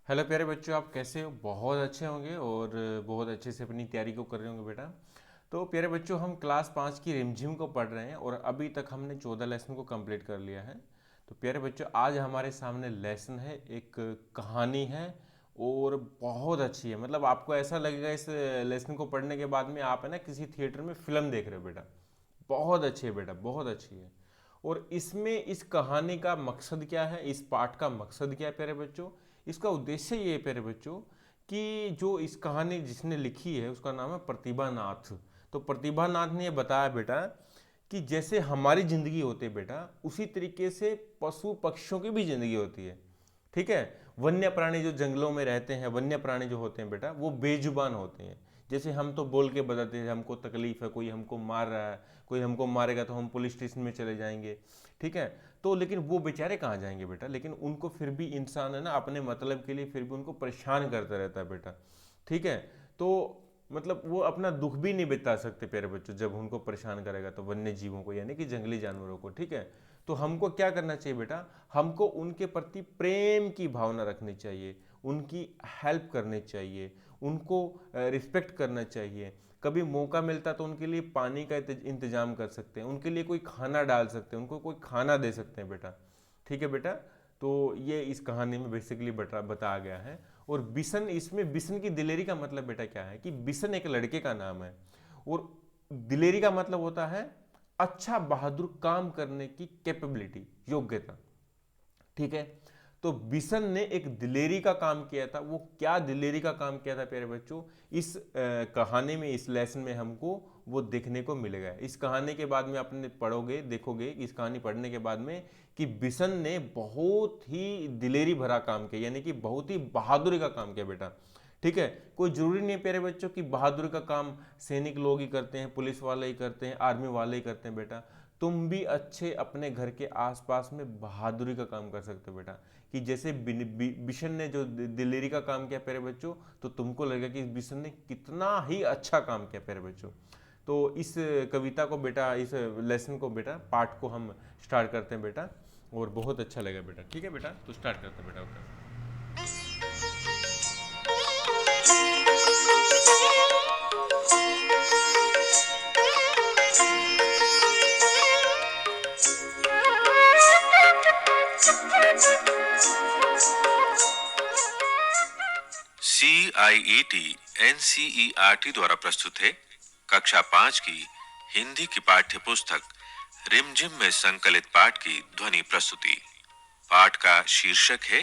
Hello प्यारे बच्चों, आप कैसे हो? बहुत अच्छे होंगे और बहुत अच्छे से अपनी तैयारी को कर रहे होंगे बेटा। तो प्यारे बच्चों, हम क्लास 5 की रिमझिम को पढ़ रहे हैं और अभी तक हमने 14 लेसन को कंप्लीट कर लिया है। तो प्यारे बच्चों, आज हमारे सामने लेसन है, एक कहानी है और बहुत अच्छी है। मतलब आपको ऐसा लगेगा इस लेसन को पढ़ने के बाद में आप है ना किसी थिएटर में फिल्म देख रहे हो बेटा। बहुत अच्छी है बेटा, बहुत अच्छी है। और इसमें इस कहानी का मकसद क्या है, इस पाठ का मकसद क्या है प्यारे बच्चों? इसका उद्देश्य ये है प्यारे बच्चों कि जो इस कहानी जिसने लिखी है उसका नाम है प्रतिभा नाथ। तो प्रतिभा नाथ ने ये बताया बेटा कि जैसे हमारी जिंदगी होती है बेटा, उसी तरीके से पशु पक्षियों की भी जिंदगी होती है। ठीक है। वन्य प्राणी जो जंगलों में रहते हैं, वन्य प्राणी जो होते हैं बेटा, वो बेजुबान होते हैं। जैसे हम तो बोल के बताते हैं हमको तकलीफ है, कोई हमको मार रहा है, कोई हमको मारेगा तो हम पुलिस स्टेशन में चले जाएंगे। ठीक है। तो लेकिन वो बेचारे कहाँ जाएंगे बेटा? लेकिन उनको फिर भी इंसान है ना अपने मतलब के लिए फिर भी उनको परेशान करता रहता है बेटा। ठीक है। तो मतलब वो अपना दुख भी नहीं बिता सकते प्यारे बच्चों, जब उनको परेशान करेगा तो वन्य जीवों को यानी कि जंगली जानवरों को। ठीक है। तो हमको क्या करना चाहिए बेटा? हमको उनके प्रति प्रेम की भावना रखनी चाहिए, उनकी हेल्प करनी चाहिए, उनको रिस्पेक्ट करना चाहिए। कभी मौका मिलता तो उनके लिए पानी का इंतजाम कर सकते हैं, उनके लिए कोई खाना डाल सकते हैं, उनको कोई खाना दे सकते हैं बेटा। ठीक है बेटा। तो ये इस कहानी में बेसिकली बताया गया है। और बिशन, इसमें बिशन की दिलेरी का मतलब बेटा क्या है कि बिशन एक लड़के का नाम है और दिलेरी का मतलब होता है अच्छा बहादुर काम करने की कैपेबिलिटी, योग्यता। ठीक है। तो बिशन ने एक दिलेरी का काम किया था। वो क्या दिलेरी का काम किया था प्यारे बच्चों, इस कहानी में, इस लेसन में हमको वो देखने को मिलेगा। इस कहानी के बाद में आपने पढ़ोगे, देखोगे इस कहानी पढ़ने के बाद में कि बिशन ने बहुत ही दिलेरी भरा काम किया, यानी कि बहुत ही बहादुरी का काम किया बेटा। ठीक है। कोई जरूरी नहीं है प्यारे बच्चों कि बहादुरी का काम सैनिक लोग ही करते हैं, पुलिस वाले ही करते हैं, आर्मी वाले ही करते हैं बेटा। तुम भी अच्छे अपने घर के आसपास में बहादुरी का काम कर सकते हो बेटा। कि जैसे बिशन ने जो दिलेरी का काम किया प्यारे बच्चों, तो तुमको लगेगा कि बिशन ने कितना ही अच्छा काम किया प्यारे बच्चों। तो इस कविता को बेटा, इस लेसन को बेटा, पाठ को हम स्टार्ट करते हैं बेटा। और बहुत अच्छा लगा बेटा। ठीक है बेटा, तो स्टार्ट करते हैं बेटा। ओके। CIET NCERT द्वारा प्रस्तुत है कक्षा 5 की हिंदी की पाठ्य पुस्तक रिमझिम में संकलित पाठ की ध्वनि प्रस्तुति। पाठ का शीर्षक है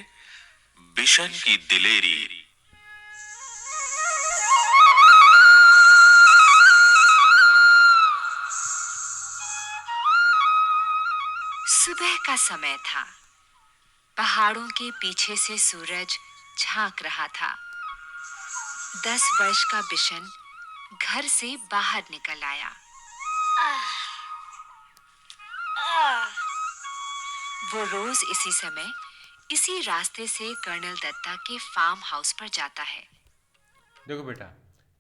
बिशन की दिलेरी। सुबह का समय था। पहाड़ों के पीछे से सूरज झांक रहा था। 10 वर्ष का बिशन घर से बाहर निकल आया। वो रोज इसी समय इसी रास्ते से कर्नल दत्ता के फार्म हाउस पर जाता है। देखो बेटा,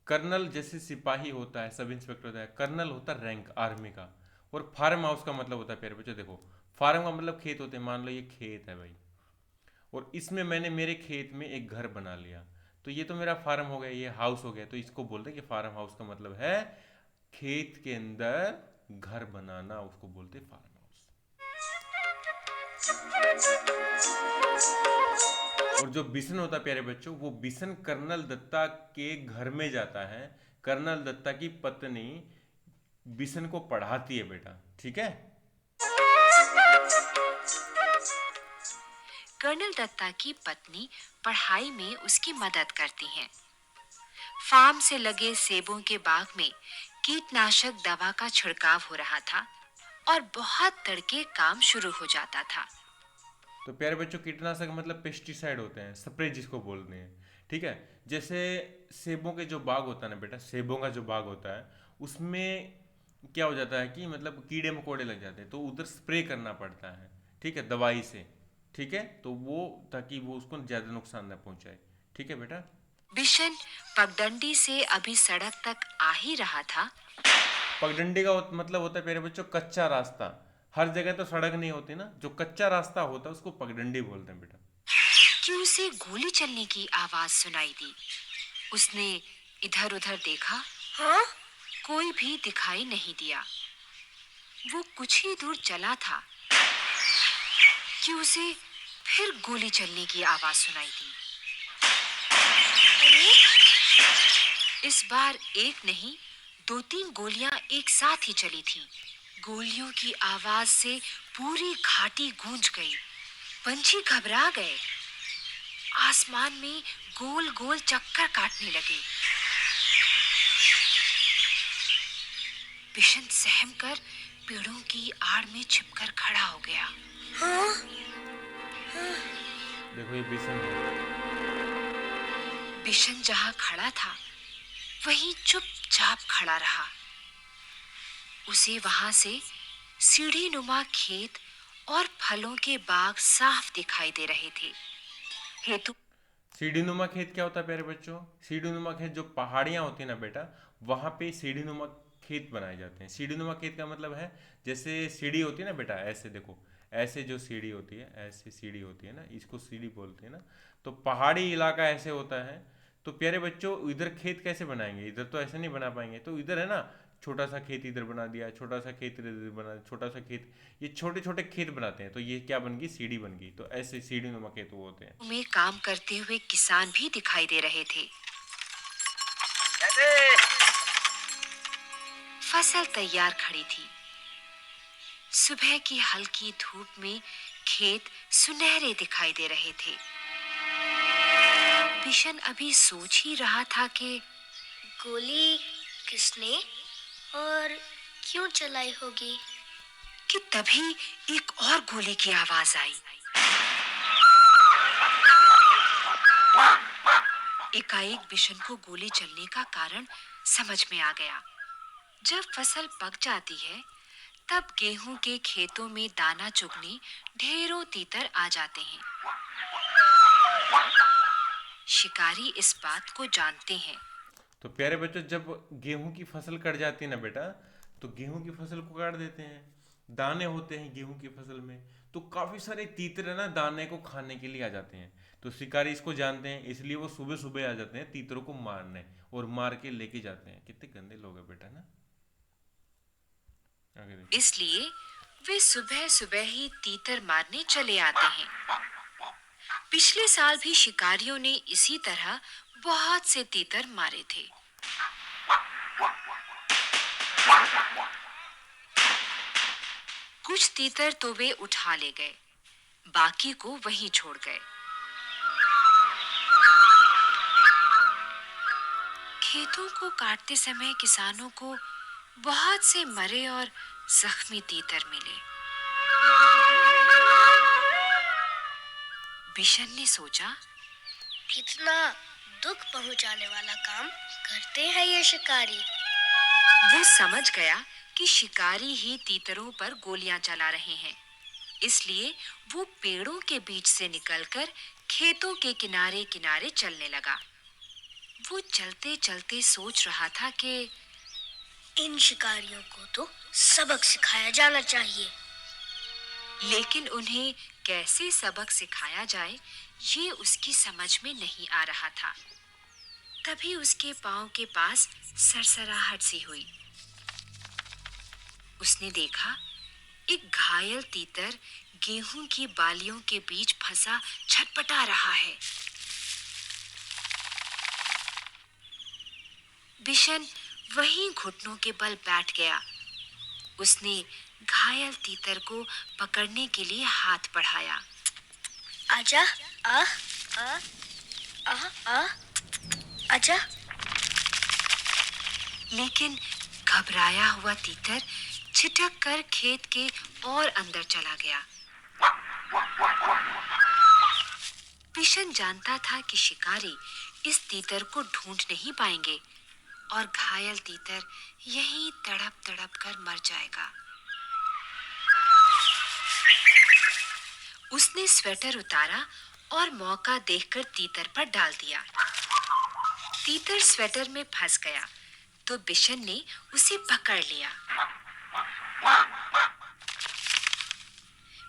कर्नल जैसे सिपाही होता है, सब इंस्पेक्टर होता है, कर्नल होता है रैंक आर्मी का। और फार्म हाउस का मतलब होता है प्यारे बच्चों, देखो फार्म का मतलब खेत होते हैं। मान लो ये खेत है भाई, और इसमें मैंने मेरे खेत में एक घर बना लिया, तो ये तो मेरा फार्म हो गया, ये हाउस हो गया। तो इसको बोलते हैं कि फार्म हाउस का मतलब है खेत के अंदर घर बनाना, उसको बोलते हैं फार्म हाउस। और जो बिशन होता है प्यारे बच्चों, वो बिशन कर्नल दत्ता के घर में जाता है। कर्नल दत्ता की पत्नी बिशन को पढ़ाती है बेटा। ठीक है। कर्नल दत्ता की पत्नी पढ़ाई में उसकी मदद करती हैं। फार्म से लगे सेबों के बाग में कीटनाशक दवा का छिड़काव हो रहा था और बहुत तड़के काम शुरू हो जाता था। तो प्यारे बच्चों, कीटनाशक मतलब पेस्टिसाइड होते हैं, स्प्रे जिसको बोलते हैं। ठीक है। जैसे सेबों के जो बाग होता है ना बेटा, सेबों का जो बाग होता है, उसमें क्या हो जाता है कि मतलब कीड़े मकोड़े लग जाते हैं, तो उधर स्प्रे करना पड़ता है। ठीक है, दवाई से। ठीक है। तो वो ताकि वो उसको ज़्यादा नुकसान ना पहुंचाए। ठीक है बेटा। बिशन पगडंडी से अभी सड़क तक आ ही रहा था। पगडंडी का मतलब होता है प्यारे बच्चों कच्चा रास्ता। हर जगह तो सड़क नहीं होती ना, जो कच्चा रास्ता होता है उसको पगडंडी बोलते हैं बेटा। कि उसे गोली चलने की आवाज सुनाई दी। उसने इधर-उधर देखा, हाँ? कोई भी दिखाई नहीं दिया। वो कुछ ही दूर चला था कि उसे फिर गोली चलने की आवाज सुनाई दी। अरे, इस बार एक नहीं, 2-3 गोलियां एक साथ ही चली थीं। गोलियों की आवाज से पूरी घाटी गूंज गई। पंछी घबरा गए। आसमान में गोल-गोल चक्कर काटने लगे। बिशन सहमकर पेड़ों की आड़ में छिपकर खड़ा हो गया। हाँ? देखो ये बिशन है। बिशन जहां खड़ा था वहीं चुपचाप खड़ा रहा। उसे वहां से सीढ़ी नुमा खेत और फलों के बाग साफ दिखाई दे रहे थे। हेतु सीढ़ी नुमा खेत क्या होता है प्यारे बच्चों? सीढ़ी नुमा खेत जो पहाड़ियाँ होती हैं ना बेटा, वहाँ पे सीढ़ी नुमा खेत बनाए जाते हैं। सीढ़ी नुमा खेत का मतलब है जैसे सीढ़ी होती है ना बेटा, ऐसे देखो, ऐसे जो सीढ़ी होती है, ऐसे सीढ़ी होती है ना, इसको सीढ़ी बोलते हैं ना। तो पहाड़ी इलाका ऐसे होता है। तो प्यारे बच्चों इधर खेत कैसे बनाएंगे? इधर तो ऐसे नहीं बना पाएंगे। तो इधर है ना, छोटा सा खेत इधर बना दिया, छोटा सा खेत इधर बना, छोटा सा खेत, ये छोटे छोटे खेत बनाते हैं। तो ये क्या बन गई? सीढ़ी बन गई। तो ऐसे सीढ़ी नुमा खेत वो होते हैं। में काम करते हुए किसान भी दिखाई दे रहे थे। फसल तैयार खड़ी थी। सुबह की हल्की धूप में खेत सुनहरे दिखाई दे रहे थे। बिशन अभी सोच ही रहा था कि गोली किसने और क्यों चलाई होगी? तभी एक और गोली की आवाज आई। एकाएक बिशन को गोली चलने का कारण समझ में आ गया। जब फसल पक जाती है तब गेहूं के खेतों में दाना चुगने ढेरों तीतर आ जाते हैं। शिकारी इस बात को जानते हैं। तो प्यारे बच्चों जब गेहूं की फसल कट जाती है ना बेटा, तो गेहूं की फसल को काट देते हैं। दाने होते हैं गेहूं की फसल में, तो काफी सारे तीतर है ना दाने को खाने के लिए आ जाते हैं। तो शिकारी इसको जानते हैं, इसलिए वो सुबह सुबह आ जाते हैं तीतरों को मारने, और मार के लेके जाते हैं। कितने गंदे लोग हैं बेटा ना। आगे देखो। इसलिए वे सुबह सुबह ही तीतर मारने चले आते हैं। पिछले साल भी शिकारियों ने इसी तरह बहुत से तीतर मारे थे। कुछ तीतर तो वे उठा ले गए, बाकी को वहीं छोड़ गए। खेतों को काटते समय किसानों को बहुत से मरे और जख्मी तीतर मिले। बिशन ने सोचा, कितना दुख पहुंचाने वाला काम करते हैं ये शिकारी। वो समझ गया कि शिकारी ही तीतरों पर गोलियां चला रहे हैं। इसलिए वो पेड़ों के बीच से निकलकर खेतों के किनारे किनारे चलने लगा। वो चलते चलते सोच रहा था कि इन शिकारियों को तो सबक सिखाया जाना चाहिए। लेकिन उन्हें कैसे सबक सिखाया जाए ये उसकी समझ में नहीं आ रहा था। तभी उसके पांव के पास सरसराहट सी हुई। उसने देखा एक घायल तीतर गेहूं की बालियों के बीच फंसा छटपटा रहा है। बिशन वहीं घुटनों के बल बैठ गया। उसने घायल तीतर को पकड़ने के लिए हाथ बढ़ाया। आजा, आ, आ, आ, आ, आजा। लेकिन घबराया हुआ तीतर छिटक कर खेत के और अंदर चला गया। बिशन जानता था कि शिकारी इस तीतर को ढूंढ नहीं पाएंगे और घायल तीतर यहीं तड़प तड़प कर मर जाएगा। उसने स्वेटर उतारा और मौका देखकर तीतर पर डाल दिया। तीतर स्वेटर में फंस गया तो बिशन ने उसे पकड़ लिया।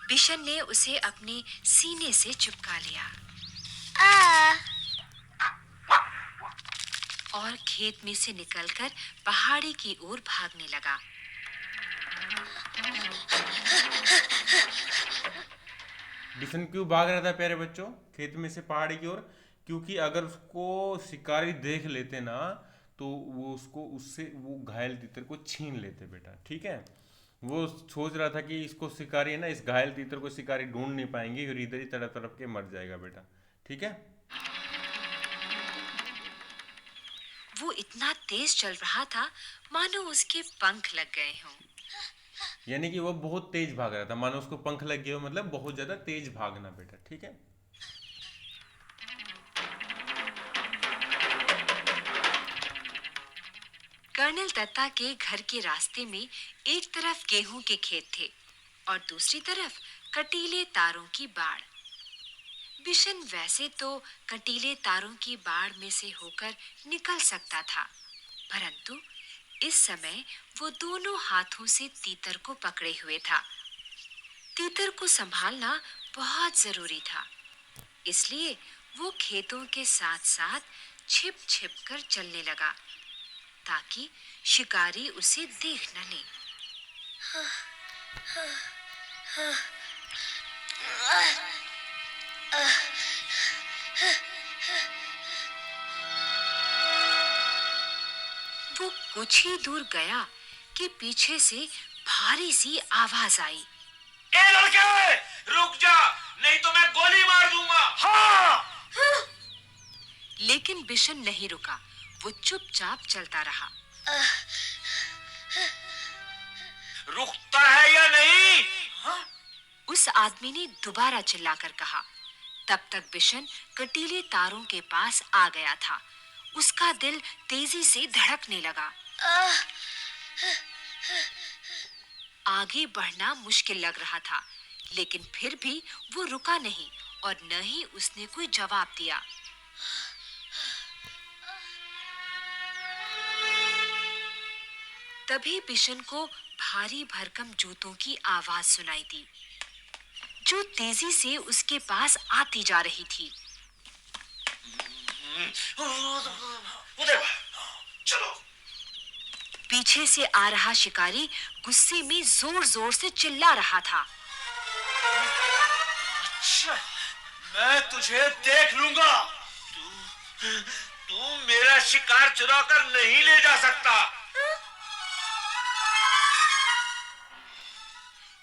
बिशन ने उसे अपने सीने से चिपका लिया। और खेत में से निकलकर पहाड़ी की ओर भागने लगा। बिशन क्यों भाग रहा था प्यारे बच्चों खेत में से पहाड़ी की ओर? क्योंकि अगर उसको शिकारी देख लेते ना तो वो उसको उससे वो घायल तीतर को छीन लेते बेटा, ठीक है। वो सोच रहा था कि इसको शिकारी है ना, इस घायल तीतर को शिकारी ढूंढ नहीं पाएंगे और इधर ही तड़प तड़प के मर जाएगा बेटा, ठीक है। वो इतना तेज चल रहा था मानो उसके पंख लग गए हों। यानी कि वो बहुत तेज भाग रहा था, मानो उसको पंख लग गए हो, मतलब बहुत ज्यादा तेज भागना बेटा, ठीक है। कर्नल दत्ता के घर के रास्ते में एक तरफ गेहूं के खेत थे और दूसरी तरफ कटीले तारों की बाड़। बिशन वैसे तो कटीले तारों की बाड़ में से होकर निकल सकता था, परंतु इस समय वो दोनों हाथों से तीतर को पकड़े हुए था। तीतर को संभालना बहुत जरूरी था, इसलिए वो खेतों के साथ-साथ छिप-छिप कर चलने लगा ताकि शिकारी उसे देख न ले। वो कुछ ही दूर गया कि पीछे से भारी सी आवाज आई। ए लड़के, रुक जा, नहीं तो मैं गोली मार दूंगा। हाँ। लेकिन बिशन नहीं रुका, वो चुपचाप चलता रहा। रुकता है या नहीं? हाँ? उस आदमी ने दोबारा चिल्लाकर कहा। तब तक बिशन कटीले तारों के पास आ गया था। उसका दिल तेजी से धड़कने लगा। आगे बढ़ना मुश्किल लग रहा था, लेकिन फिर भी वो रुका नहीं और न ही उसने कोई जवाब दिया। तभी बिशन को भारी भरकम जूतों की आवाज सुनाई दी, जो तेजी से उसके पास आती जा रही थी। उधर चलो। पीछे से आ रहा शिकारी गुस्से में जोर-जोर से चिल्ला रहा था। अच्छा, मैं तुझे देख लूंगा। तू मेरा शिकार चुरा कर नहीं ले जा सकता।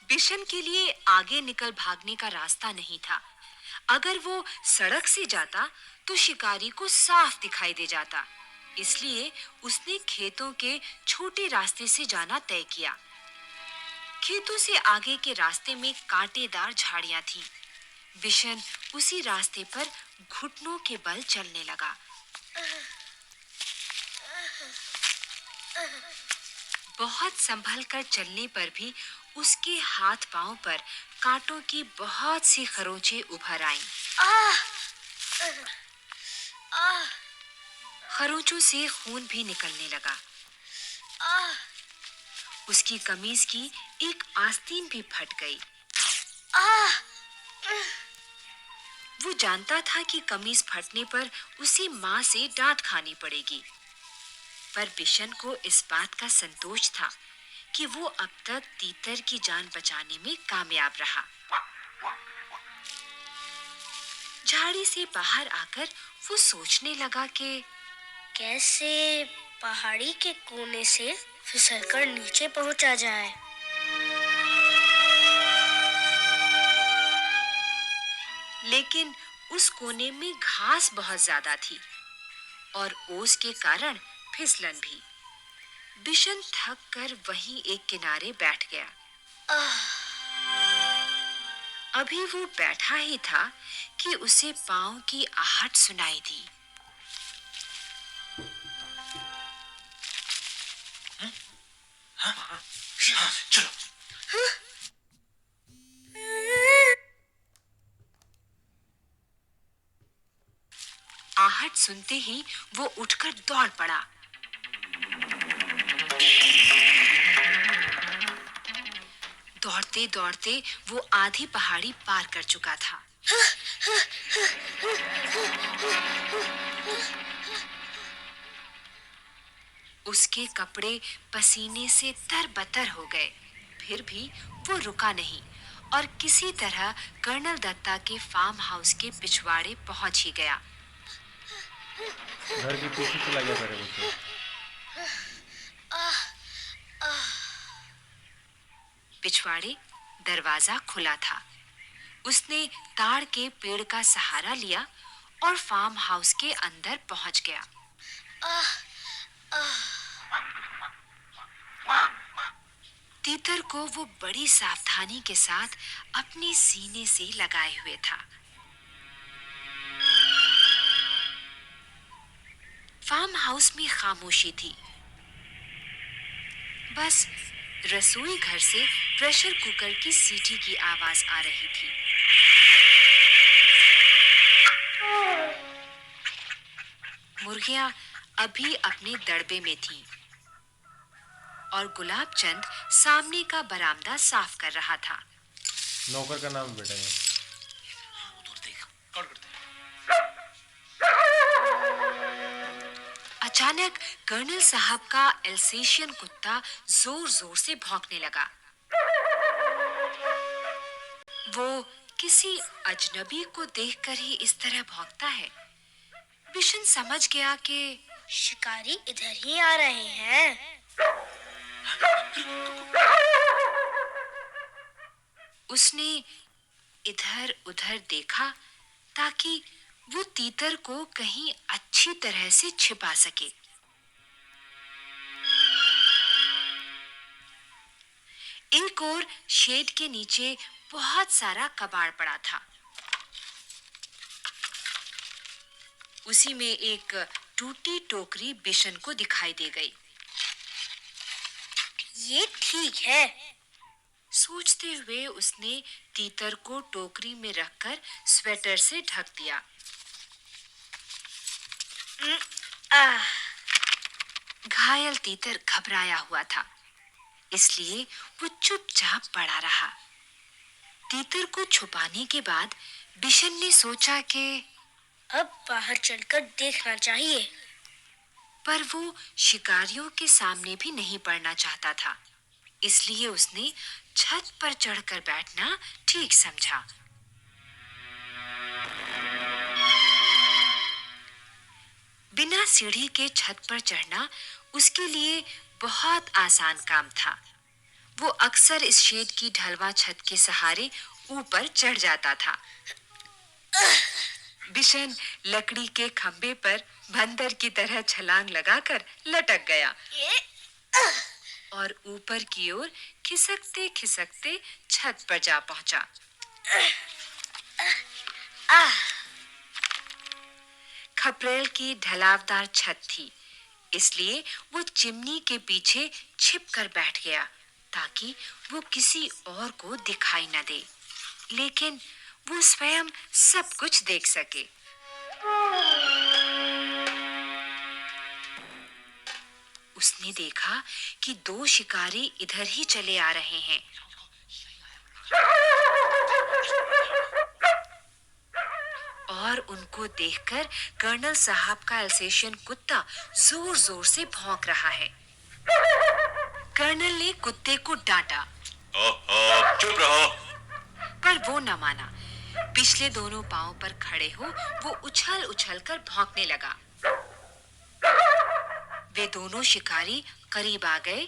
बिशन के लिए आगे निकल भागने का रास्ता नहीं था। अगर वो सड़क से जाता तो शिकारी को साफ दिखाई दे जाता, इसलिए उसने खेतों के छोटे रास्ते से जाना तय किया। खेतों से आगे के रास्ते में कांटेदार झाड़ियां थीं। बिशन उसी रास्ते पर घुटनों के बल चलने लगा। बहुत संभल कर चलने पर भी उसके हाथ पांव पर कांटों की बहुत सी खरोंचें उभर आईं। खरोंचों से खून भी निकलने लगा। उसकी कमीज की एक आस्तीन भी फट गई। वो जानता था कि कमीज फटने पर उसे मां से डांट खानी पड़ेगी, पर बिशन को इस बात का संतोष था कि वो अब तक तीतर की जान बचाने में कामयाब रहा। झाड़ी से बाहर आकर वो सोचने लगा कि कैसे पहाड़ी के कोने से फिसलकर नीचे पहुंचा जाए। लेकिन उस कोने में घास बहुत ज्यादा थी और ओस के कारण फिसलन भी। बिशन थक कर वहीं एक किनारे बैठ गया। अभी वो बैठा ही था कि उसे पांव की आहट सुनाई दी। चलो। आहट सुनते ही वो उठकर दौड़ पड़ा। दौड़ते दौड़ते वो आधी पहाड़ी पार कर चुका था। उसके कपड़े पसीने से तरबतर हो गए। फिर भी वो रुका नहीं और किसी तरह कर्नल दत्ता के फार्म हाउस के पिछवाड़े पहुंच ही गया। घर के पीछे चला गया प्यारे बच्चों। पिछवाड़े दरवाजा खुला था। उसने ताड़ के पेड़ का सहारा लिया और फार्म हाउस के अंदर पहुंच गया। तीतर को वो बड़ी सावधानी के साथ अपने सीने से लगाए हुए था। फार्म हाउस में खामोशी थी। बस रसोई घर से प्रेशर कुकर की सीटी की आवाज आ रही थी। मुर्गियां अभी अपने दड़बे में थीं और गुलाब चंद सामने का बरामदा साफ कर रहा था। नौकर का नाम बेटा ये। अचानक कर्नल साहब का एल्सेशियन कुत्ता जोर जोर से भौंकने लगा। वो किसी अजनबी को देखकर ही इस तरह भौंकता है। बिशन समझ गया कि शिकारी इधर ही आ रहे हैं। उसने इधर उधर देखा ताकि वो तीतर को कहीं अच्छी तरह से छिपा सके। एक और शेड के नीचे बहुत सारा कबाड़ पड़ा था। उसी में एक टूटी टोकरी बिशन को दिखाई दे गई। ये ठीक है। सोचते हुए उसने तीतर को टोकरी में रखकर स्वेटर से ढक दिया। घायल तीतर घबराया हुआ था, इसलिए वो चुपचाप पड़ा रहा। तीतर को छुपाने के बाद बिशन ने सोचा कि अब बाहर चलकर देखना चाहिए। पर वो शिकारियों के सामने भी नहीं पड़ना चाहता था, इसलिए उसने छत पर चढ़कर बैठना ठीक समझा। बिना सीढ़ी के छत पर चढ़ना उसके लिए बहुत आसान काम था। वो अक्सर इस शेड की ढलवा छत के सहारे ऊपर चढ़ जाता था। बिशन लकड़ी के खंबे पर बंदर की तरह छलांग लगाकर लटक गया और ऊपर की ओर खिसकते खिसकते छत पर जा पहुंचा। खपरेल की ढलावदार छत थी, इसलिए वो चिमनी के पीछे छिपकर बैठ गया ताकि वो किसी और को दिखाई न दे, लेकिन वो स्वयं सब कुछ देख सके। उसने देखा कि दो शिकारी इधर ही चले आ रहे हैं। और उनको देखकर कर्नल साहब का अल्सेशियन कुत्ता जोर जोर से भौंक रहा है। कर्नल ने कुत्ते को डांटा। ओहो, चुप रहो। पर वो न माना। पिछले दोनों पांव पर खड़े हो वो उछल उछल कर भौंकने लगा। वे दोनों शिकारी करीब आ गए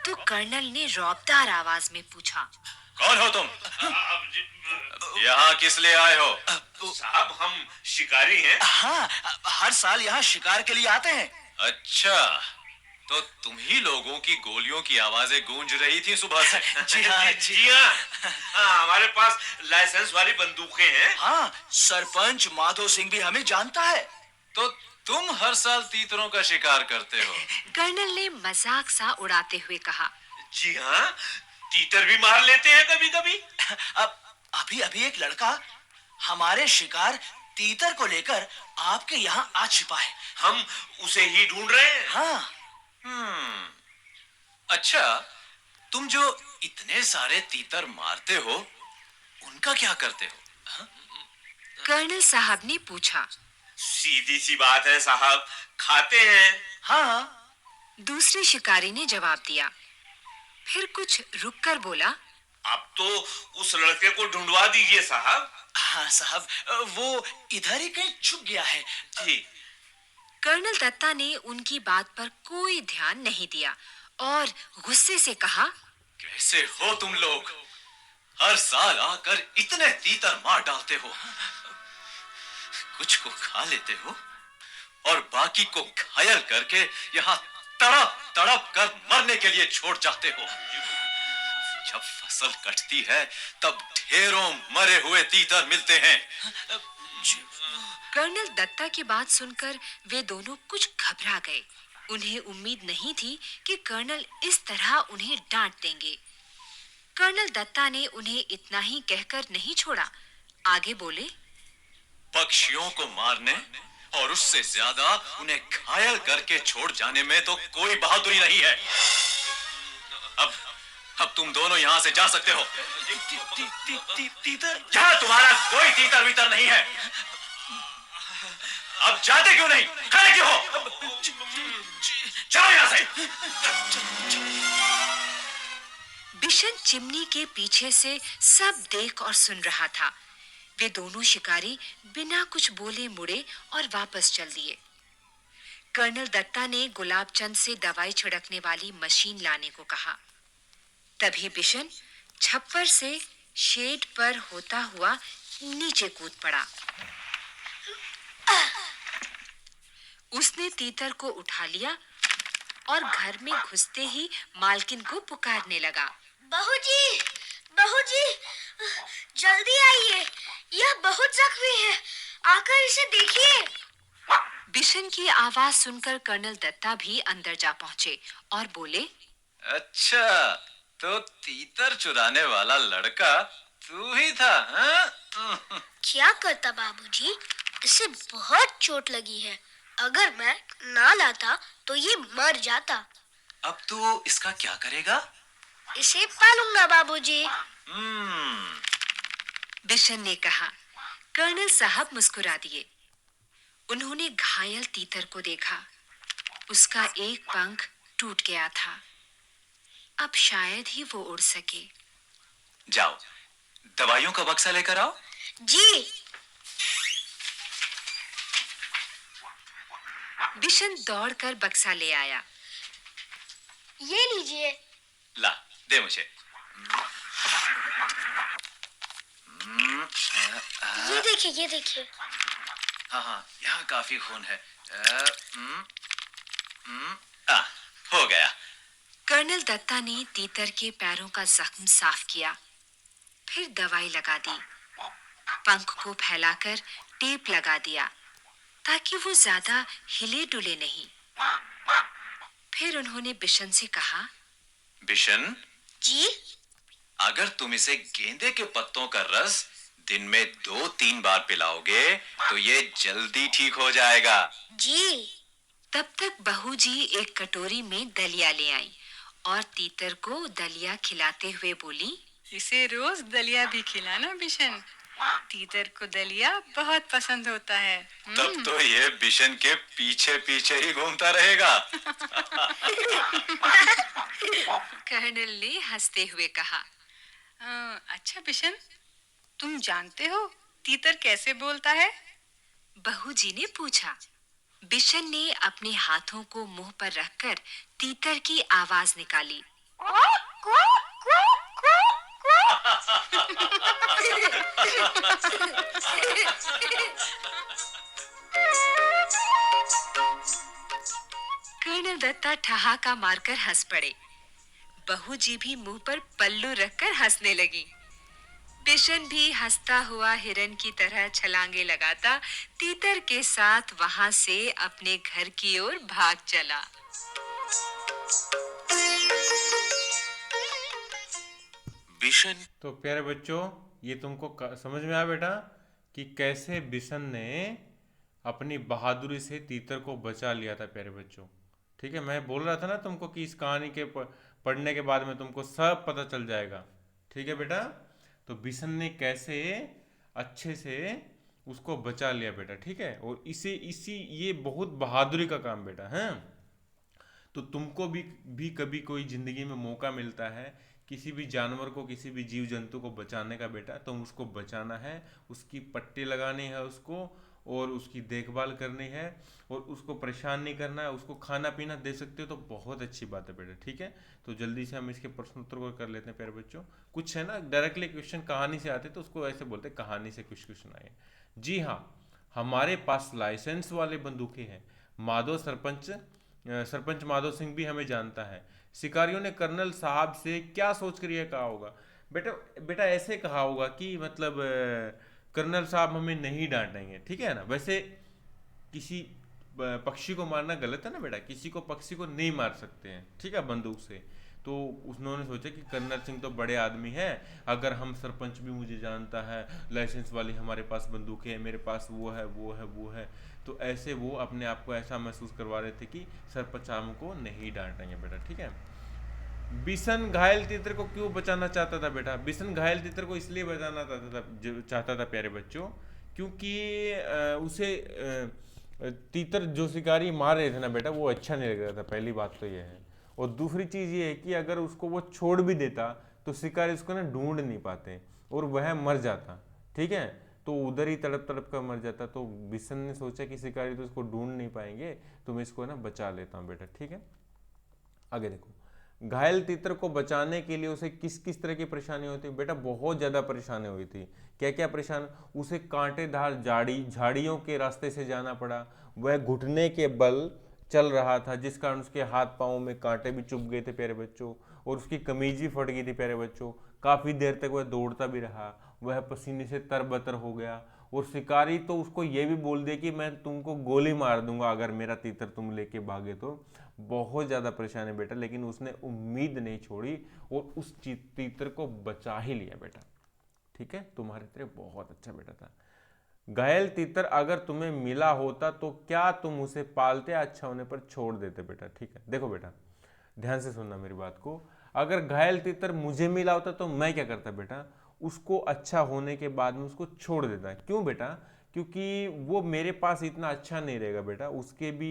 तो कर्नल ने रौबदार आवाज में पूछा, कौन हो तुम? यहाँ किस लिए आए हो? साहब हम शिकारी हैं। हाँ, हर साल यहाँ शिकार के लिए आते हैं। अच्छा, तो तुम ही लोगों की गोलियों की आवाजें गूंज रही थी सुबह से। जी हाँ, जी हाँ। हाँ, हमारे पास लाइसेंस वाली बंदूकें हैं। हाँ, सरपंच माधो सिंह भी हमें जानता है। तो तुम हर साल तीतरों का शिकार करते हो? कर्नल ने मजाक सा उड़ाते हुए कहा। जी हाँ, तीतर भी मार लेते हैं कभी कभी। अब अभी एक लड़का हमारे शिकार तीतर को लेकर आपके यहाँ आ छिपा है। हम उसे ही ढूंढ रहे हैं। हाँ। अच्छा, तुम जो इतने सारे तीतर मारते हो, उनका क्या करते हो? हाँ? कर्नल साहब ने पूछा। सीधी सी बात है साहब, खाते हैं। हाँ। दूसरे शिकारी ने जवाब दिया। फिर कुछ रुककर बोला, अब तो उस लड़के को ढूंढवा दीजिए साहब। हाँ साहब, वो इधर ही कहीं छुप गया है। जी। कर्नल दत्ता ने उनकी बात पर कोई ध्यान नहीं दिया और गुस्से से कहा, कैसे हो तुम लोग? हर साल आकर इतने तीतर मार डालते हो, कुछ को खा लेते हो और बाकी को घायल करके यहाँ तड़प तड़प कर मरने के लिए छोड़ जाते हो। जब फसल कटती है तब ढेरों मरे हुए तीतर मिलते हैं। कर्नल दत्ता की बात सुनकर वे दोनों कुछ घबरा गए। उन्हें उम्मीद नहीं थी कि कर्नल इस तरह उन्हें डांट देंगे। कर्नल दत्ता ने उन्हें इतना ही कहकर नहीं छोड़ा, आगे बोले, पक्षियों को मारने और उससे ज्यादा उन्हें घायल करके छोड़ जाने में तो कोई बहादुरी नहीं है। अब तुम दोनों यहाँ से जा सकते हो। तीतर? यहाँ तुम्हारा कोई तीतर वीतर नहीं है। अब जाते क्यों नहीं? खड़े क्यों हो? जाओ यहाँ से। बिशन चिमनी के पीछे से सब देख और सुन रहा था। वे दोनों शिकारी बिना कुछ बोले मुड़े और वापस चल दिए। कर्नल दत्ता ने गुलाबचंद से दवाई छिड़कने वाली मशीन लाने को कहा। तभी बिशन छप्पर से शेड पर होता हुआ नीचे कूद पड़ा। उसने तीतर को उठा लिया और घर में घुसते ही मालकिन को पुकारने लगा, बहू जी, जल्दी आइए, यह बहुत जख्मी है, आकर इसे देखिए। बिशन की आवाज सुनकर कर्नल दत्ता भी अंदर जा पहुंचे और बोले, अच्छा, तो तीतर चुराने वाला लड़का तू ही था, हाँ? क्या करता बाबूजी, इसे बहुत चोट लगी है। अगर मैं ना लाता तो ये मर जाता। अब तू इसका क्या करेगा? इसे पालूंगा बाबूजी। बिशन ने कहा। कर्नल साहब मुस्कुरा दिए। उन्होंने घायल तीतर को देखा। उसका एक पंख टूट गया था। अब शायद ही वो उड़ सके। जाओ, दवाइयों का बक्सा लेकर आओ। जी। बिशन दौड़कर बक्सा ले आया। ये लीजिए। ला, दे मुझे। ये देखिए। हाँ, यहाँ काफी खून है। हो गया। कर्नल दत्ता ने तीतर के पैरों का जख्म साफ किया, फिर दवाई लगा दी। पंख को फैलाकर टेप लगा दिया ताकि वो ज्यादा हिले डुले नहीं। फिर उन्होंने बिशन से कहा, बिशन जी। अगर तुम इसे गेंदे के पत्तों का रस दिन में 2-3 बार पिलाओगे तो ये जल्दी ठीक हो जाएगा। जी। तब तक बहू जी एक कटोरी में दलिया ले आई और तीतर को दलिया खिलाते हुए बोली, इसे रोज दलिया भी खिलाना बिशन, तीतर को दलिया बहुत पसंद होता है। तब तो ये बिशन के पीछे पीछे ही घूमता रहेगा। कर्नल ने हंसते हुए कहा। अच्छा बिशन, तुम जानते हो तीतर कैसे बोलता है? बहू जी ने पूछा। बिशन ने अपने हाथों को मुंह पर रखकर तीतर की आवाज निकाली। कर्नल दत्ता ठहाका मारकर हंस पड़े। बहू जी भी मुंह पर पल्लू रखकर हंसने लगी। बिशन भी हंसता हुआ हिरन की तरह छलांगे लगाता तीतर के साथ वहां से अपने घर की ओर भाग चला। बिशन। तो प्यारे बच्चों, ये तुमको समझ में आया बेटा कि कैसे बिशन ने अपनी बहादुरी से तीतर को बचा लिया था। प्यारे बच्चों, ठीक है, मैं बोल रहा था ना तुमको कि इस कहानी के पढ़ने के बाद में तुमको सब पता चल जाएगा। ठीक है बेटा, तो बिशन ने कैसे अच्छे से उसको बचा लिया बेटा। ठीक है, और इसी ये बहुत बहादुरी का काम बेटा है। तो तुमको भी कभी कोई जिंदगी में मौका मिलता है किसी भी जानवर को, किसी भी जीव जंतु को बचाने का बेटा, तो उसको बचाना है, उसकी पट्टी लगानी है उसको, और उसकी देखभाल करनी है, और उसको परेशान नहीं करना है, उसको खाना पीना दे सकते हो तो बहुत अच्छी बात है बेटा। ठीक है, तो जल्दी से हम इसके प्रश्न उत्तर को कर लेते हैं प्यारे बच्चों। कुछ है ना डायरेक्टली क्वेश्चन कहानी से आते तो उसको ऐसे बोलते हैं कहानी से कुछ क्वेश्चन आए। जी हाँ, हमारे पास लाइसेंस वाले बंदूकें हैं। माधव सरपंच माधव सिंह भी हमें जानता है। शिकारियों ने कर्नल साहब से क्या सोचकर यह कहा होगा? बेटा बेटा ऐसे कहा होगा कि मतलब कर्नल साहब हमें नहीं डांटेंगे, ठीक है ना। वैसे किसी पक्षी को मारना गलत है ना बेटा, किसी को पक्षी को नहीं मार सकते हैं, ठीक है, बंदूक से। तो उन्होंने सोचा कि कर्नल सिंह तो बड़े आदमी हैं, अगर हम सरपंच भी मुझे जानता है, लाइसेंस वाली हमारे पास बंदूकें हैं, मेरे पास वो है वो है वो है, तो ऐसे वो अपने आप को ऐसा महसूस करवा रहे थे कि सरपंच हमको नहीं डांटेंगे बेटा। ठीक है, बिशन घायल तीतर को क्यों बचाना चाहता था बेटा? बिशन घायल तीतर को इसलिए बचाना चाहता था प्यारे बच्चों, क्योंकि उसे तीतर जो शिकारी मार रहे थे ना बेटा, वो अच्छा नहीं लग रहा था। पहली बात तो ये है, और दूसरी चीज ये है कि अगर उसको वो छोड़ भी देता तो शिकारी उसको ना ढूंढ नहीं पाते और वह मर जाता। ठीक है, तो उधर ही तड़प तड़प कर मर जाता। तो बिशन ने सोचा कि शिकारी तो इसको ढूंढ नहीं पाएंगे, तो मैं इसको ना बचा लेता हूँ बेटा। ठीक है, आगे देखो, घायल तीतर को बचाने के लिए उसे किस किस तरह की परेशानी होती? बेटा बहुत ज्यादा परेशानी हुई थी। क्या क्या परेशान? उसे कांटेदार झाड़ियों के रास्ते से जाना पड़ा। वह घुटने के बल चल रहा था, जिस कारण उसके हाथ पांवों में कांटे भी चुभ गए थे प्यारे बच्चों, और उसकी कमीज भी फट गई थी प्यारे बच्चों। काफी देर तक वह दौड़ता भी रहा, वह पसीने से तरबतर हो गया, और शिकारी तो उसको यह भी बोल दे कि मैं तुमको गोली मार दूंगा अगर मेरा तीतर तुम लेके भागे तो। बहुत ज्यादा परेशान है बेटा, लेकिन उसने उम्मीद नहीं छोड़ी और उस तीतर को बचा ही लिया बेटा। ठीक है, तुम्हारे तरह बहुत अच्छा बेटा था। घायल तीतर अगर तुम्हें मिला होता तो क्या तुम उसे पालते या अच्छा होने पर छोड़ देते बेटा? ठीक है, देखो बेटा ध्यान से सुनना मेरी बात को। अगर घायल तीतर मुझे मिला होता तो मैं क्या करता बेटा? उसको अच्छा होने के बाद में उसको छोड़ देता। क्यों बेटा? क्योंकि वो मेरे पास इतना अच्छा नहीं रहेगा बेटा, उसके भी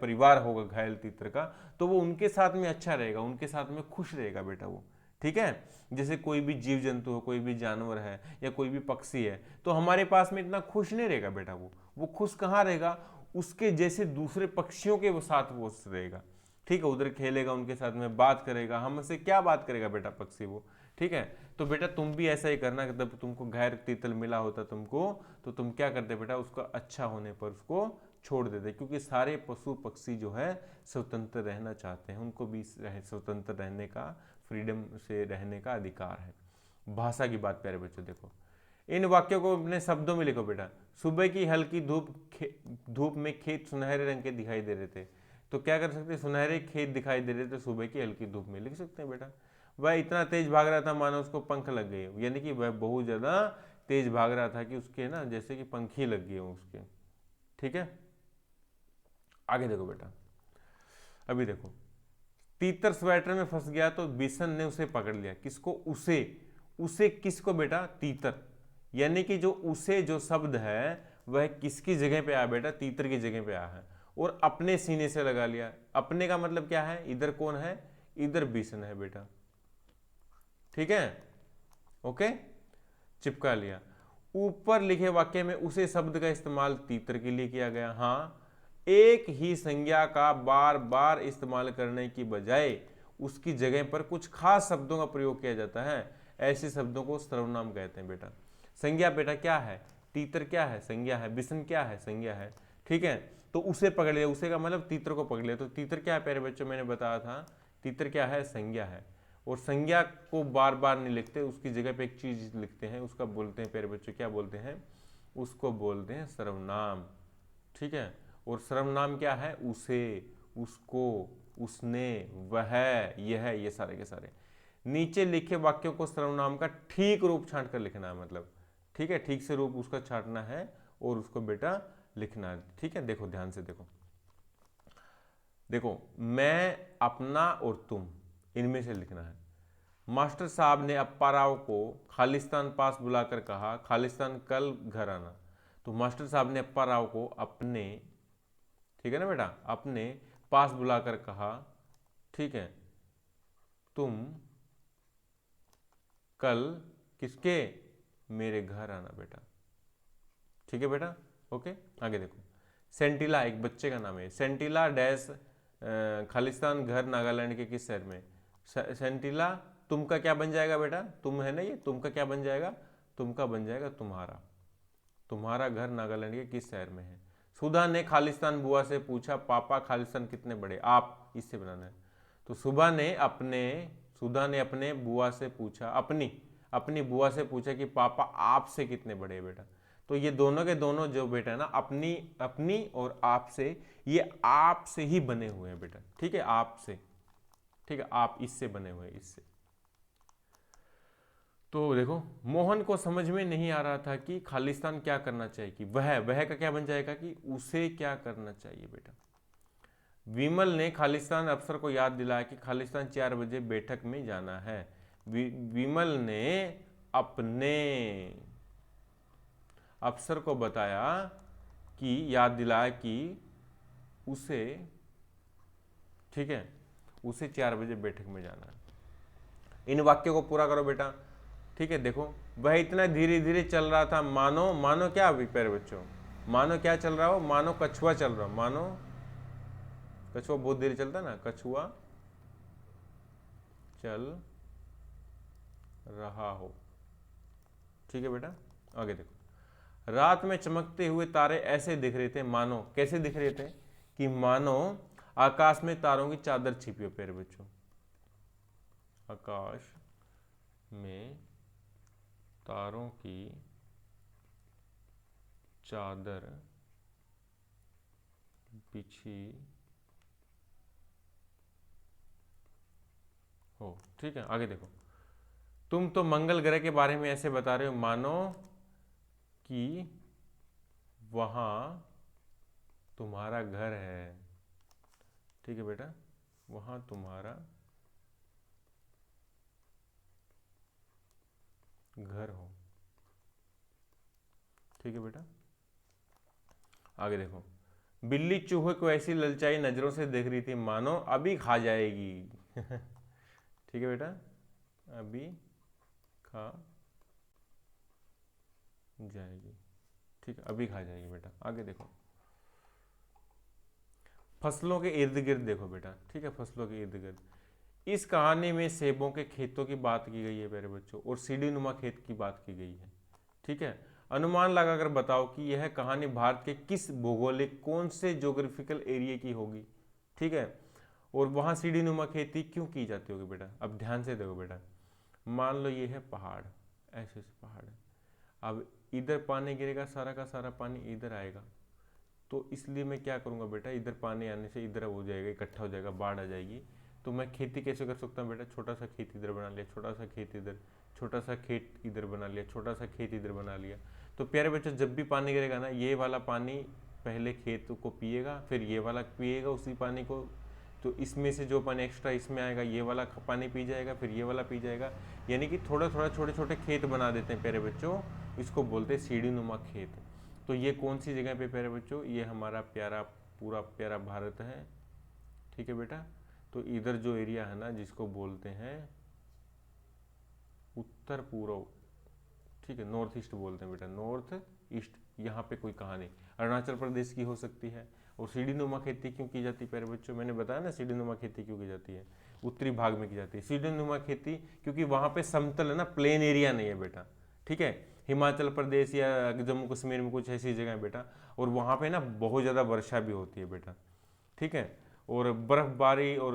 परिवार होगा घायल तीतर का, तो वो उनके साथ में अच्छा रहेगा, उनके साथ में खुश रहेगा बेटा वो। ठीक है, जैसे कोई भी जीव जंतु हो, कोई भी जानवर है या कोई भी पक्षी है, तो हमारे पास में इतना खुश नहीं रहेगा बेटा। वो खुश कहाँ रहेगा? उसके जैसे दूसरे पक्षियों के वो साथ वो रहेगा। ठीक है, उधर खेलेगा, उनके साथ में बात करेगा। हमसे क्या बात करेगा बेटा पक्षी वो? ठीक है, तो बेटा तुम भी ऐसा ही करना। जब तुमको घायल तीतर मिला होता तुमको, तो तुम क्या करते बेटा? उसका अच्छा होने पर उसको छोड़ देते, क्योंकि सारे पशु पक्षी जो है स्वतंत्र रहना चाहते हैं, उनको भी स्वतंत्र रहने का, फ्रीडम से रहने का अधिकार है। भाषा की बात प्यारे बच्चों देखो, इन वाक्यों को अपने शब्दों में लिखो बेटा। सुबह की हल्की धूप में खेत सुनहरे रंग के दिखाई दे रहे थे, तो क्या कर सकते? सुनहरे खेत दिखाई दे रहे थे सुबह की हल्की धूप में, लिख सकते हैं बेटा। वह इतना तेज भाग रहा था मानो उसको पंख लग गए, यानी कि वह बहुत ज्यादा तेज भाग रहा था कि उसके ना जैसे कि पंख ही लग गए उसके। ठीक है, आगे देखो बेटा। अभी देखो, तीतर स्वेटर में फंस गया तो बिशन ने उसे पकड़ लिया। किसको? उसे किसको बेटा? तीतर। यानी कि जो उसे जो शब्द है वह किसकी जगह पे आया बेटा? तीतर की जगह पे आया है, और अपने सीने से लगा लिया। अपने का मतलब क्या है? इधर कौन है? इधर बिशन है बेटा। ठीक है, ओके, चिपका लिया। ऊपर लिखे वाक्य में उसे शब्द का इस्तेमाल तीतर के लिए किया गया। हाँ, एक ही संज्ञा का बार बार इस्तेमाल करने की बजाय उसकी जगह पर कुछ खास शब्दों का प्रयोग किया जाता है। ऐसे शब्दों को सर्वनाम कहते हैं बेटा। संज्ञा बेटा क्या है? तीतर क्या है? संज्ञा है। बिशन क्या है? संज्ञा है। ठीक है, तो उसे पकड़ लिया, उसे का मतलब तीतर को पकड़ लिया। तो तीतर क्या है प्यारे बच्चों? मैंने बताया था तीतर क्या है? संज्ञा है। और संज्ञा को बार बार नहीं लिखते, उसकी जगह पे एक चीज लिखते हैं, उसका बोलते हैं प्यारे बच्चों, क्या बोलते हैं? उसको बोलते हैं सर्वनाम। ठीक है, और सर्वनाम क्या है? उसे, उसको, उसने, वह, यह, ये सारे के सारे। नीचे लिखे वाक्यों को सर्वनाम का ठीक रूप छांट कर लिखना है, मतलब ठीक है, ठीक से रूप उसका छांटना है और उसको बेटा लिखना है। ठीक है, देखो ध्यान से देखो, मैं, अपना और तुम, इनमें से लिखना है। मास्टर साहब ने अप्पा राव को खालिस्तान पास बुलाकर कहा, खालिस्तान कल घर आना। तो मास्टर साहब ने अप्पा राव को अपने, ठीक है ना बेटा, अपने पास बुलाकर कहा ठीक है, तुम कल किसके, मेरे घर आना बेटा। ठीक है बेटा, ओके। आगे देखो, सेंटिला एक बच्चे का नाम है। सेंटिला डैश खालिस्तान घर नागालैंड के किस शहर में। सेंटिला तुम का क्या बन जाएगा बेटा, तुम है ना, ये तुम का क्या बन जाएगा, तुम का बन जाएगा तुम्हारा। तुम्हारा घर नागालैंड के किस शहर में है। सुधा ने खालिस्तान बुआ से पूछा पापा खालिस्तान कितने बड़े, आप इससे बनाना है। तो सुधा ने अपने बुआ से पूछा, अपनी बुआ से पूछा कि पापा आपसे कितने बड़े हैं बेटा। तो ये दोनों के दोनों जो बेटा है ना, अपनी और आपसे, ये आपसे ही बने हुए हैं बेटा। ठीक है, आपसे, ठीक है, आप इससे बने हुए हैं, इससे। तो देखो, मोहन को समझ में नहीं आ रहा था कि खालिस्तान क्या करना चाहिए, कि वह का क्या बन जाएगा, कि उसे क्या करना चाहिए बेटा। विमल ने खालिस्तान अफसर को याद दिलाया कि खालिस्तान 4 बजे बैठक में जाना है। विमल ने अपने अफसर को बताया कि याद दिलाया कि उसे, ठीक है, उसे 4 बजे बैठक में जाना है। इन वाक्यों को पूरा करो बेटा। ठीक है, देखो, वह इतना धीरे धीरे चल रहा था मानो क्या अभी प्यारे बच्चों, मानो क्या चल रहा हो, मानो कछुआ चल रहा हो। मानो कछुआ बहुत धीरे चलता है ना, कछुआ चल रहा हो। ठीक है बेटा, आगे देखो, रात में चमकते हुए तारे ऐसे दिख रहे थे मानो, कैसे दिख रहे थे, कि मानो आकाश में तारों की चादर छिपी हो प्यारे बच्चों। आकाश में तारों की चादर बिछी हो। ठीक है, आगे देखो, तुम तो मंगल ग्रह के बारे में ऐसे बता रहे हो मानो कि वहां तुम्हारा घर है। ठीक है बेटा, वहां तुम्हारा घर हो। ठीक है बेटा, आगे देखो, बिल्ली चूहे को ऐसी ललचाई नजरों से देख रही थी मानो अभी खा जाएगी। ठीक है बेटा, अभी खा जाएगी। ठीक है, अभी खा जाएगी बेटा। आगे देखो, फसलों के इर्द गिर्द देखो बेटा। ठीक है, फसलों के इर्द गिर्द, इस कहानी में सेबों के खेतों की बात की गई है मेरे बच्चों, और सीढ़ी नुमा खेत की बात की गई है। ठीक है, अनुमान लगाकर बताओ कि यह कहानी भारत के किस भौगोलिक, कौन से ज्योग्राफिकल एरिया की होगी। ठीक है, और वहाँ सीढ़ी नुमा खेती क्यों की जाती होगी बेटा। अब ध्यान से देखो बेटा, मान लो ये है पहाड़, ऐसे पहाड़ है, अब इधर पानी गिरेगा, सारा का सारा पानी इधर आएगा, तो इसलिए मैं क्या करूँगा बेटा, इधर पानी आने से इधर हो जाएगा, इकट्ठा हो जाएगा, बाढ़ आ जाएगी। तो मैं खेती कैसे कर सकता हूँ बेटा, छोटा सा खेत इधर बना लिया, छोटा सा खेत इधर, छोटा सा खेत इधर बना लिया, छोटा सा खेत इधर बना लिया। तो प्यारे बच्चों, जब भी पानी गिरेगा ना, ये वाला पानी पहले खेत को पिएगा, फिर ये वाला पिएगा उसी पानी को, तो इसमें से जो पानी एक्स्ट्रा इसमें आएगा, ये वाला पानी पी जाएगा, फिर ये वाला पी जाएगा। यानी कि थोड़ा थोड़ा छोटे छोटे खेत बना देते हैं प्यारे बच्चों, इसको बोलते हैं सीढ़ी नुमा खेत। तो ये कौन सी जगह पे प्यारे बच्चों, ये हमारा प्यारा, पूरा प्यारा भारत है। ठीक है बेटा, तो इधर जो एरिया है ना, जिसको बोलते हैं उत्तर पूर्व, ठीक है, नॉर्थ ईस्ट बोलते हैं बेटा, नॉर्थ ईस्ट। यहाँ पे कोई कहानी अरुणाचल प्रदेश की हो सकती है। और सीढ़ी नुमा खेती क्यों की जाती है प्यारे बच्चों, मैंने बताया ना सीढ़ी नुमा खेती क्यों की जाती है, उत्तरी भाग में की जाती है सीढ़ी नुमा खेती, क्योंकि वहाँ पे समतल है ना, प्लेन एरिया नहीं है बेटा। ठीक है, हिमाचल प्रदेश या जम्मू कश्मीर में कुछ ऐसी जगह है बेटा, और वहाँ पे ना बहुत ज़्यादा वर्षा भी होती है बेटा। ठीक है, और बर्फबारी और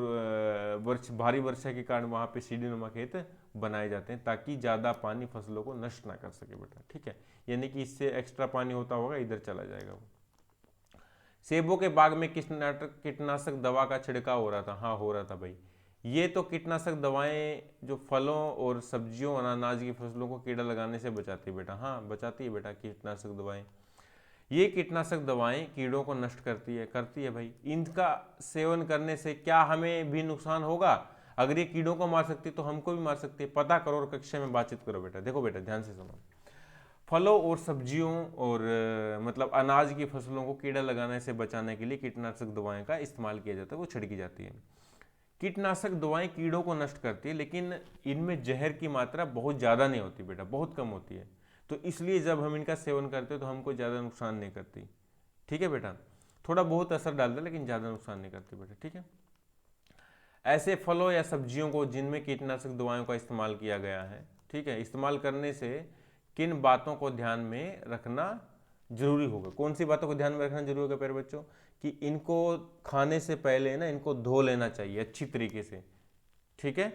भारी वर्षा के कारण वहाँ पे सीढ़ी नुमा खेत बनाए जाते हैं, ताकि ज़्यादा पानी फसलों को नष्ट ना कर सके बेटा। ठीक है, यानी कि इससे एक्स्ट्रा पानी होता होगा, इधर चला जाएगा वो। सेबों के बाग में कीटनाशक दवा का छिड़काव हो रहा था। हाँ, हो रहा था भाई। ये तो कीटनाशक दवाएं जो फलों और सब्जियों और अनाज की फसलों को कीड़ा लगाने से बचाती है बेटा। हाँ, बचाती है बेटा कीटनाशक दवाएं। ये कीटनाशक दवाएं कीड़ों को नष्ट करती है भाई। इनका सेवन करने से क्या हमें भी नुकसान होगा? अगर ये कीड़ों को मार सकती है तो हमको भी मार सकती है। पता करो और कक्षा में बातचीत करो बेटा। देखो बेटा, ध्यान से सुनो। फलों और सब्जियों और मतलब अनाज की फसलों को कीड़ा लगाने से बचाने के लिए कीटनाशक दवाएं का इस्तेमाल किया जाता है, वो छिड़की जाती है। कीटनाशक दवाएं कीड़ों को नष्ट करती है, लेकिन इनमें जहर की मात्रा बहुत ज़्यादा नहीं होती बेटा, बहुत कम होती है। तो इसलिए जब हम इनका सेवन करते हैं तो हमको ज़्यादा नुकसान नहीं करती। ठीक है बेटा, थोड़ा बहुत असर डालता है लेकिन ज़्यादा नुकसान नहीं करती बेटा। ठीक है, ऐसे फलों या सब्जियों को जिनमें कीटनाशक दवाओं का इस्तेमाल किया गया है, ठीक है, इस्तेमाल करने से किन बातों को ध्यान में रखना जरूरी होगा? कौन सी बातों को ध्यान में रखना जरूरी होगा प्यारे बच्चों? कि इनको खाने से पहले ना इनको धो लेना चाहिए अच्छी तरीके से। ठीक है,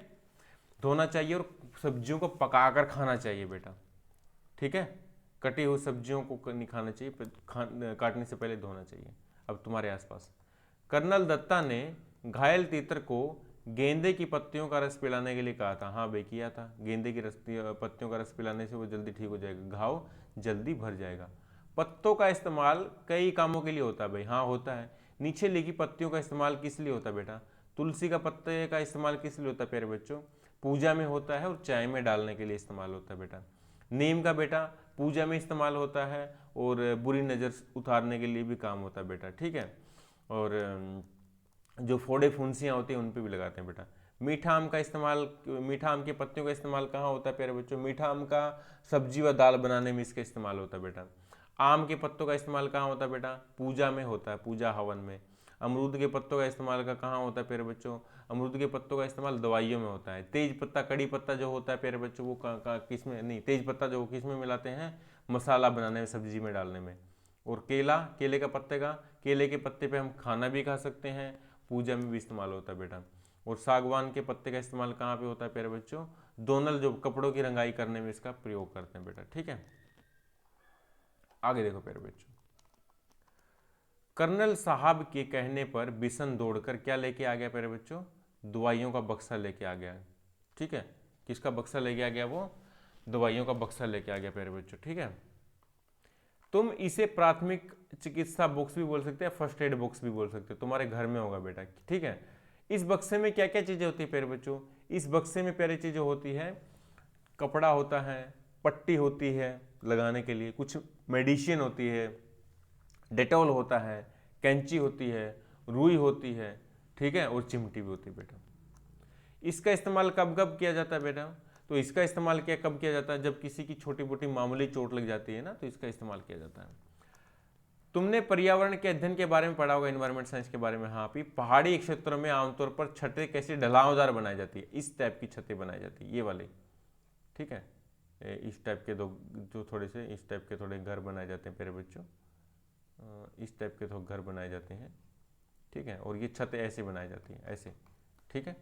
धोना चाहिए और सब्जियों को पकाकर खाना चाहिए बेटा। ठीक है, कटी हुई सब्जियों को नहीं खाना चाहिए, काटने से पहले धोना चाहिए। अब तुम्हारे आसपास कर्नल दत्ता ने घायल तीतर को गेंदे की पत्तियों का रस पिलाने के लिए कहा था। हाँ भाई, किया था। गेंदे की पत्तियों का रस पिलाने से वो जल्दी ठीक हो जाएगा, घाव जल्दी भर जाएगा। पत्तों का इस्तेमाल कई कामों के लिए होता है भाई। हाँ होता है। नीचे लिखी पत्तियों का इस्तेमाल किस लिए होता है बेटा? तुलसी का पत्ते का इस्तेमाल किस लिए होता है प्यारे बच्चों? पूजा में होता है और चाय में डालने के लिए इस्तेमाल होता है बेटा। नीम का बेटा पूजा में इस्तेमाल होता है और बुरी नज़र उतारने के लिए भी काम होता है बेटा। ठीक है, और जो फोड़े फुंसियाँ होती हैं उन पे भी लगाते हैं बेटा। मीठा आम का इस्तेमाल, मीठा आम के पत्तियों का इस्तेमाल कहाँ होता है प्यारे बच्चों? मीठा आम का सब्जी व दाल बनाने में इसका इस्तेमाल होता है बेटा। आम के पत्तों का इस्तेमाल कहाँ होता है बेटा? पूजा में होता है, पूजा हवन में। अमरूद के पत्तों का इस्तेमाल कहाँ होता है प्यारे बच्चों? अमरूद के पत्तों का इस्तेमाल दवाइयों में होता है। तेज पत्ता, कड़ी पत्ता जो होता है प्यारे बच्चों, वो किस में नहीं, तेज पत्ता जो किस में मिलाते हैं? मसाला बनाने में, सब्जी में डालने में। और केला, केले का पत्ते का, केले के पत्ते पे हम खाना भी खा सकते हैं, पूजा में भी इस्तेमाल होता है बेटा। और सागवान के पत्ते का इस्तेमाल कहाँ पे होता है प्यारे बच्चों? दोनल जो कपड़ों की रंगाई करने में इसका प्रयोग करते हैं बेटा। ठीक है, आगे देखो प्यारे बच्चों। कर्नल साहब के कहने पर बिशन दौड़कर क्या लेके आ गया प्यारे बच्चों? दवाइयों का बक्सा लेके आ गया। ठीक है, किसका बक्सा लेके आ गया? वो दवाइयों का बक्सा लेके आ गया प्यारे बच्चों। ठीक है, तुम इसे प्राथमिक चिकित्सा बॉक्स भी बोल सकते हैं, फर्स्ट एड बॉक्स भी बोल सकते हो, तुम्हारे घर में होगा बेटा। ठीक है, इस बक्से में क्या क्या चीजें होती है प्यारे बच्चों? इस बक्से में प्यारी चीजें होती है, कपड़ा होता है, पट्टी होती है लगाने के लिए, कुछ मेडिसिन होती है, डेटॉल होता है, कैंची होती है, रुई होती है, ठीक है, और चिमटी भी होती है बेटा। इसका इस्तेमाल कब कब किया जाता है बेटा? तो इसका इस्तेमाल कब किया जाता है? जब किसी की छोटी मोटी मामूली चोट लग जाती है ना, तो इसका इस्तेमाल किया जाता है। तुमने पर्यावरण के अध्ययन के बारे में पढ़ा होगा, एनवायरमेंट साइंस के बारे में। हाँ भी, पहाड़ी क्षेत्रों में आमतौर पर छतें कैसे ढलावदार बनाई जाती है? इस टाइप की छतें बनाई जाती है, ये वाले। ठीक है, इस टाइप के दो, जो थोड़े से इस टाइप के थोड़े घर बनाए जाते हैं प्यारे बच्चों, इस टाइप के तो घर बनाए जाते हैं। ठीक है, और ये छतें ऐसे बनाई जाती हैं, ऐसे। ठीक है,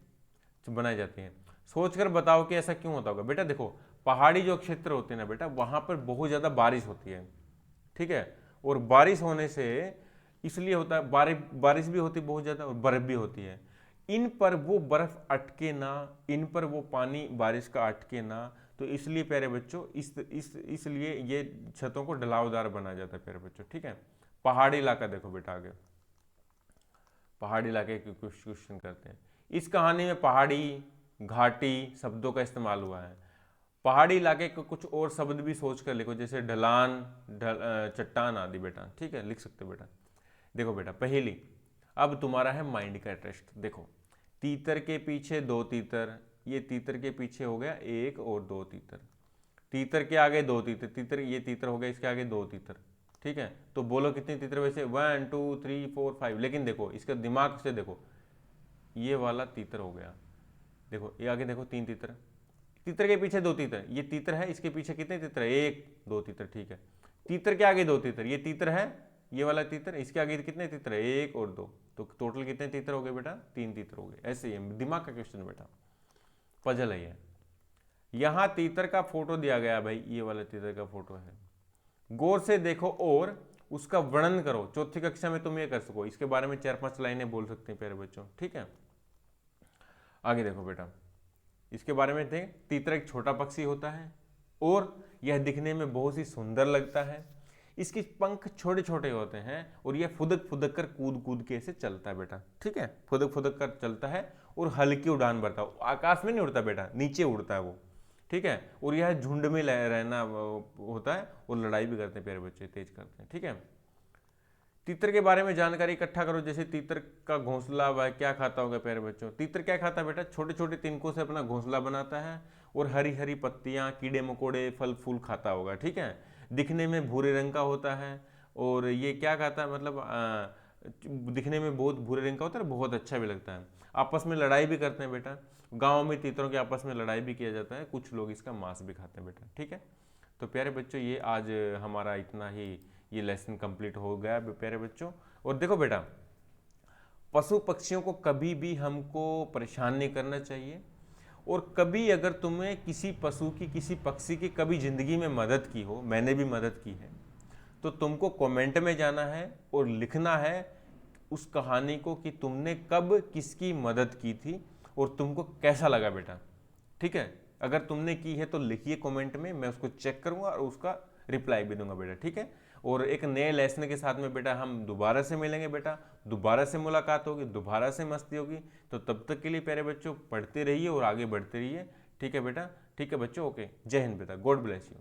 जो बनाई जाती हैं। सोचकर बताओ कि ऐसा क्यों होता होगा बेटा? देखो, पहाड़ी जो क्षेत्र होते हैं ना बेटा, वहाँ पर बहुत ज़्यादा बारिश होती है। ठीक है, और बारिश होने से इसलिए होता है, बारिश भी होती है बहुत ज़्यादा, और बर्फ़ भी होती है। इन पर वो बर्फ़ अटके ना, इन पर वो पानी बारिश का अटके ना, तो इसलिए प्यारे बच्चों इसलिए ये छतों को ढलावदार बनाया जाता है प्यारे बच्चों। ठीक है, पहाड़ी इलाका देखो बेटा, आगे पहाड़ी इलाके के कुछ क्वेश्चन करते हैं। इस कहानी में पहाड़ी, घाटी शब्दों का इस्तेमाल हुआ है। पहाड़ी इलाके के कुछ और शब्द भी सोच कर लिखो, जैसे ढलान, चट्टान आदि बेटा। ठीक है, लिख सकते हो बेटा। देखो बेटा, पहेली, अब तुम्हारा है माइंड का टेस्ट। देखो, तीतर के पीछे दो तीतर, ये तीतर के पीछे हो गया एक और दो तीतर, तीतर के आगे दो तीतर, तीतर ये तीतर हो गया, इसके आगे दो तीतर। ठीक है, तो बोलो कितने तीतर? वैसे 1 2 3 4 5, लेकिन देखो इसका दिमाग से देखो, ये वाला तीतर हो गया। देखो ये आगे देखो, 3 तीतर, तीतर के पीछे दो तीतर, ये तीतर है, इसके पीछे कितने तीतर है? 1 2 तीतर। ठीक है, तीतर के आगे दो तीतर, ये तीतर है, ये वाला तीतर, इसके आगे कितने तीतर है? 1 और 2, तो टोटल कितने तीतर हो गए बेटा? 3 तीतर हो गए। ऐसे ही दिमाग का क्वेश्चन बेटा, पजल है ये। यहाँ तीतर का फोटो दिया गया भाई, ये वाला तीतर का फोटो है, गौर से देखो और उसका वर्णन करो। चौथी कक्षा में तुम ये कर सको, इसके बारे में 4-5 लाइनें बोल सकते हैं प्यारे बच्चों। ठीक है, आगे देखो बेटा, इसके बारे में देख, तीतर एक छोटा पक्षी होता है और यह दिखने में बहुत ही सुंदर लगता है। इसके पंख छोटे छोटे होते हैं और यह फुदक फुदक कर कूद कूद के ऐसे चलता है बेटा। ठीक है, फुदक फुदक कर चलता है और हल्की उड़ान भरता है, आकाश में नहीं उड़ता बेटा, नीचे उड़ता है वो। ठीक है, और यह झुंड में रहना होता है और लड़ाई भी करते हैं प्यारे बच्चे, तेज करते हैं। ठीक है, तीतर के बारे में जानकारी इकट्ठा करो। जैसे तीतर का घोंसला वह क्या खाता होगा प्यारे बच्चों? तीतर क्या खाता है बेटा? छोटे छोटे तिनकों से अपना घोंसला बनाता है और हरी हरी पत्तियां, कीड़े मकोड़े, फल फूल खाता होगा, ठीक है। दिखने में भूरे रंग का होता है और ये क्या खाता है, मतलब दिखने में बहुत भूरे रंग का होता है, बहुत अच्छा भी लगता है। आपस में लड़ाई भी करते हैं बेटा, गाँव में तीतरों के आपस में लड़ाई भी किया जाता है, कुछ लोग इसका मांस भी खाते हैं बेटा, ठीक है। तो प्यारे बच्चों ये आज हमारा इतना ही, ये लेसन कंप्लीट हो गया प्यारे बच्चों। और देखो बेटा, पशु पक्षियों को कभी भी हमको परेशान नहीं करना चाहिए, और कभी अगर तुम्हें किसी पशु की, किसी पक्षी की कभी ज़िंदगी में मदद की हो, मैंने भी मदद की है, तो तुमको कमेंट में जाना है और लिखना है उस कहानी को कि तुमने कब किसकी मदद की थी और तुमको कैसा लगा बेटा, ठीक है। अगर तुमने की है तो लिखिए कमेंट में, मैं उसको चेक करूंगा और उसका रिप्लाई भी दूंगा बेटा, ठीक है। और एक नए लेसन के साथ में बेटा हम दोबारा से मिलेंगे बेटा, दोबारा से मुलाकात होगी, दोबारा से मस्ती होगी। तो तब तक के लिए प्यारे बच्चों पढ़ते रहिए और आगे बढ़ते रहिए, ठीक है बेटा, ठीक है बच्चों, ओके। जय हिंद बेटा, गॉड ब्लेस यू।